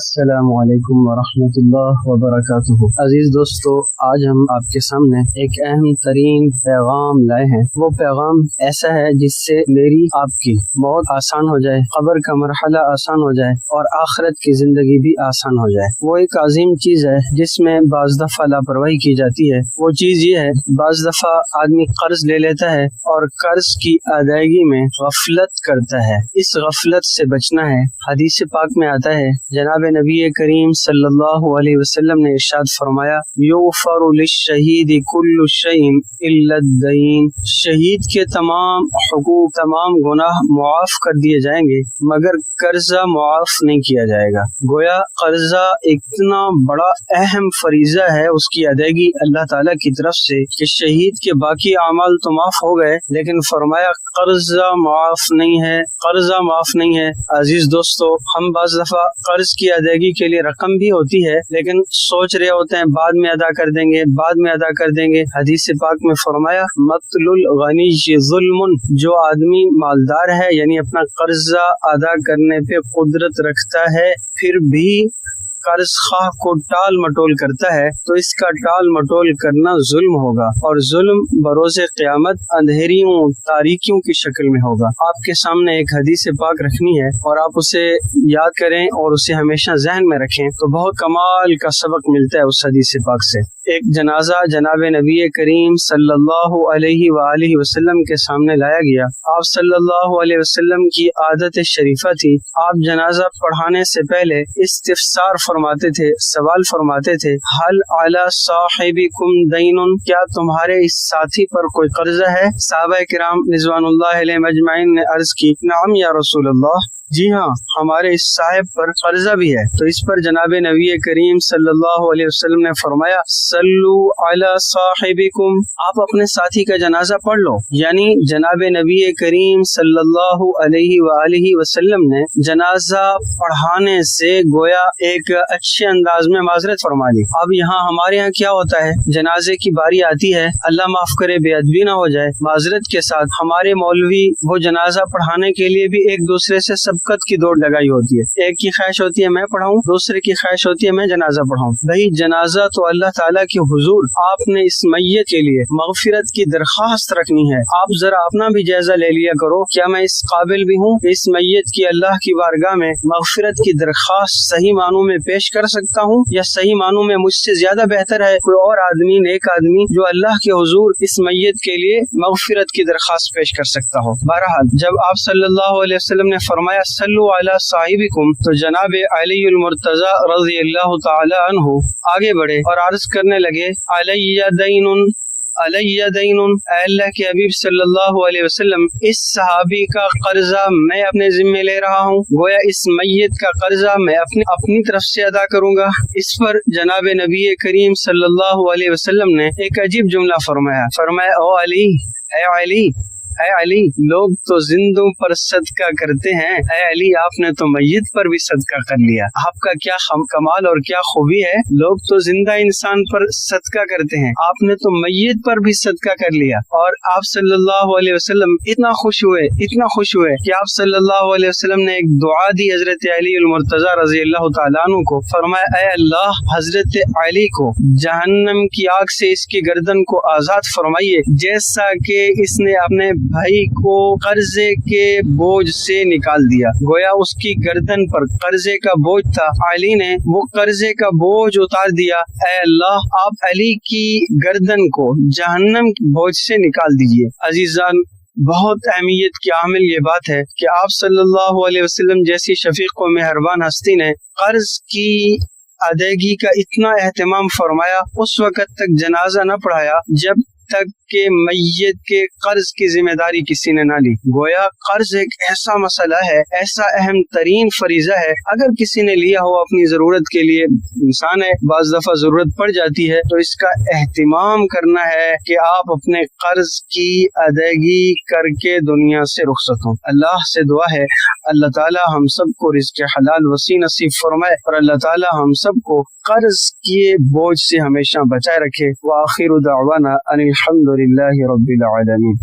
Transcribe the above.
السلام علیکم ورحمۃ اللہ وبرکاتہ۔ عزیز دوستو، آج ہم آپ کے سامنے ایک اہم ترین پیغام لائے ہیں۔ وہ پیغام ایسا ہے جس سے میری آپ کی موت آسان ہو جائے، قبر کا مرحلہ آسان ہو جائے اور آخرت کی زندگی بھی آسان ہو جائے۔ وہ ایک عظیم چیز ہے جس میں بعض دفعہ لاپرواہی کی جاتی ہے۔ وہ چیز یہ ہے، بعض دفعہ آدمی قرض لے لیتا ہے اور قرض کی ادائیگی میں غفلت کرتا ہے۔ اس غفلت سے بچنا ہے۔ حدیث پاک میں آتا ہے، جناب نبی کریم صلی اللہ علیہ وسلم نے ارشاد فرمایا، یغفر للشہید کل شیء الا الدین، شہید کے تمام حقوق، تمام گناہ معاف کر دیے جائیں گے مگر قرضہ معاف نہیں کیا جائے گا۔ گویا قرضہ اتنا بڑا اہم فریضہ ہے، اس کی ادائیگی اللہ تعالیٰ کی طرف سے، کہ شہید کے باقی اعمال تو معاف ہو گئے لیکن فرمایا قرضہ معاف نہیں ہے، قرضہ معاف نہیں ہے۔ عزیز دوستو، ہم بعض دفعہ قرض کی ادائیگی کے لیے رقم بھی ہوتی ہے لیکن سوچ رہے ہوتے ہیں بعد میں ادا کر دیں گے، بعد میں ادا کر دیں گے۔ حدیث پاک میں فرمایا، مطل الغنی ظلم، جو آدمی مالدار ہے یعنی اپنا قرضہ ادا کرنے پہ قدرت رکھتا ہے پھر بھی قرض خواہ کو ٹال مٹول کرتا ہے تو اس کا ٹال مٹول کرنا ظلم ہوگا، اور ظلم بروز قیامت اندھیریوں، تاریکیوں کی شکل میں ہوگا۔ آپ کے سامنے ایک حدیث پاک رکھنی ہے اور آپ اسے یاد کریں اور اسے ہمیشہ ذہن میں رکھیں تو بہت کمال کا سبق ملتا ہے اس حدیث پاک سے۔ ایک جنازہ جناب نبی کریم صلی اللہ علیہ وآلہ وسلم کے سامنے لایا گیا۔ آپ صلی اللہ علیہ وسلم کی عادت شریفہ تھی، آپ جنازہ پڑھانے سے پہلے استفسار فرماتے تھے، سوال فرماتے تھے، حل علی صاحبکم دین، کیا تمہارے اس ساتھی پر کوئی قرضہ ہے؟ صحابہ کرام رضوان اللہ علیہ مجمعین نے عرض کی، نعم یا رسول اللہ، جی ہاں، ہمارے اس صاحب پر قرضہ بھی ہے۔ تو اس پر جناب نبی کریم صلی اللہ علیہ وسلم نے فرمایا، صلو علی صاحبکم، آپ اپنے ساتھی کا جنازہ پڑھ لو۔ یعنی جناب نبی کریم صلی اللہ علیہ وآلہ وسلم نے جنازہ پڑھانے سے گویا ایک اچھے انداز میں معذرت فرما لی۔ اب یہاں ہمارے یہاں کیا ہوتا ہے، جنازے کی باری آتی ہے، اللہ معاف کرے بے ادبی نہ ہو جائے، معذرت کے ساتھ ہمارے مولوی وہ جنازہ پڑھانے کے لیے بھی ایک دوسرے سے سبقت کی دوڑ لگائی ہوتی ہے۔ ایک کی خواہش ہوتی ہے میں پڑھاؤں، دوسرے کی خواہش ہوتی ہے میں جنازہ پڑھاؤں۔ بھائی جنازہ تو اللہ تعالیٰ کے حضور آپ نے اس میت کے لیے مغفرت کی درخواست رکھنی ہے۔ آپ ذرا اپنا بھی جائزہ لے لیا کرو، کیا میں اس قابل بھی ہوں کہ اس میت کی اللہ کی بارگاہ میں مغفرت کی درخواست صحیح معنوں میں پیش کر سکتا ہوں، یا صحیح معنوں میں مجھ سے زیادہ بہتر ہے کوئی اور آدمی، نیک آدمی جو اللہ کے حضور اس میت کے لیے مغفرت کی درخواست پیش کر سکتا ہو۔ بہرحال جب آپ صلی اللہ علیہ وسلم نے فرمایا صلو علی صاحبکم تو جناب علی المرتضی رضی اللہ تعالی عنہ آگے بڑھے اور عرض کرنے لگے، علی دین، علی دین، اے اللہ کے حبیب صلی اللہ علیہ وسلم، اس صحابی کا قرضہ میں اپنے ذمہ لے رہا ہوں، گویا اس میت کا قرضہ میں اپنی طرف سے ادا کروں گا۔ اس پر جناب نبی کریم صلی اللہ علیہ وسلم نے ایک عجیب جملہ فرمایا، او علی، اے علی، اے علی، لوگ تو زندوں پر صدقہ کرتے ہیں، اے علی آپ نے تو میت پر بھی صدقہ کر لیا۔ آپ کا کیا کمال اور کیا خوبی ہے، لوگ تو زندہ انسان پر صدقہ کرتے ہیں، آپ نے تو میت پر بھی صدقہ کر لیا۔ اور آپ صلی اللہ علیہ وسلم اتنا خوش ہوئے کہ آپ صلی اللہ علیہ وسلم نے ایک دعا دی حضرت علی المرتضی رضی اللہ تعالیٰ عنہ کو، فرمایا، اے اللہ حضرت علی کو جہنم کی آگ سے اس کی گردن کو آزاد فرمائیے، جیسا کہ اس نے اپنے بھائی کو قرضے کے بوجھ سے نکال دیا۔ گویا اس کی گردن پر قرضے کا بوجھ تھا، علی نے وہ قرضے کا بوجھ اتار دیا۔ اے اللہ آپ علی کی گردن کو جہنم کے بوجھ سے نکال دیجیے۔ عزیزان، بہت اہمیت کی عامل یہ بات ہے کہ آپ صلی اللہ علیہ وسلم جیسی شفیق و مہربان ہستی نے قرض کی ادائیگی کا اتنا اہتمام فرمایا، اس وقت تک جنازہ نہ پڑھایا جب تک کہ میت کے قرض کی ذمہ داری کسی نے نہ لی۔ گویا قرض ایک ایسا مسئلہ ہے، ایسا اہم ترین فریضہ ہے، اگر کسی نے لیا ہو اپنی ضرورت کے لیے، انسان ہے بعض دفعہ ضرورت پڑ جاتی ہے، تو اس کا اہتمام کرنا ہے کہ آپ اپنے قرض کی ادائیگی کر کے دنیا سے رخصت ہوں۔ اللہ سے دعا ہے اللہ تعالی ہم سب کو رزق حلال وسیع نصیب فرمائے، اور اللہ تعالی ہم سب کو قرض کے بوجھ سے ہمیشہ بچائے رکھے۔ وآخر دعوانا ان الحمد للہ رب العالمین۔